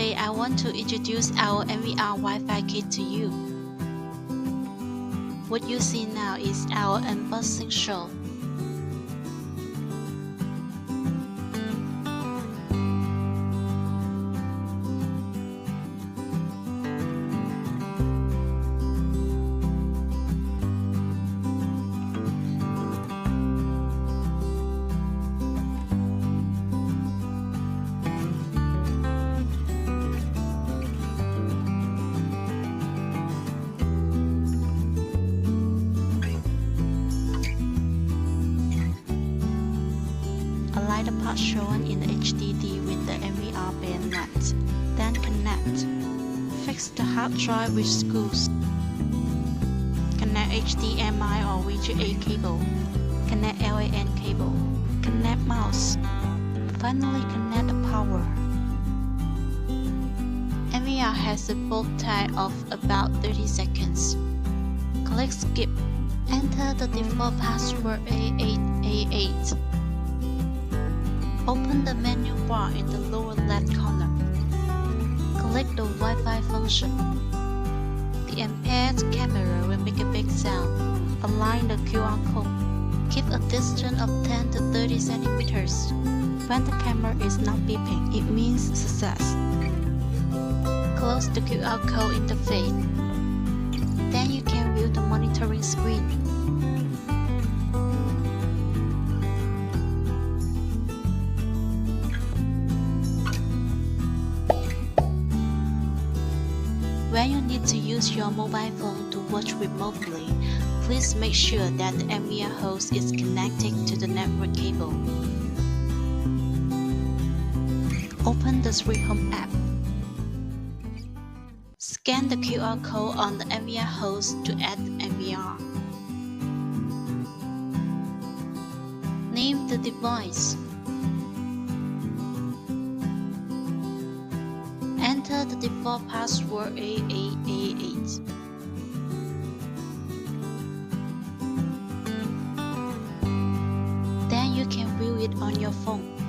Today I want to introduce our NVR Wi-Fi kit to you. What you see now is our unboxing show. Align the part shown in the HDD with the NVR bayonet, then connect. Fix the hard drive with screws. Connect HDMI or VGA cable. Connect LAN cable. Connect mouse. Finally connect the power. NVR has a boot time of about 30 seconds. Click skip. Enter the default password A8A8. Open the menu bar in the lower left corner. Click the Wi-Fi function. The impaired camera will make a big sound. Align the QR code. Keep a distance of 10 to 30 centimeters. When the camera is not beeping, it means success. Close the QR code interface. Then you can view the monitoring screen. When you need to use your mobile phone to watch remotely, please make sure that the NVR host is connected to the network cable. Open the SriHome app. Scan the QR code on the NVR host to add the NVR. Name the device. Enter the default password A8A8. Then you can view it on your phone.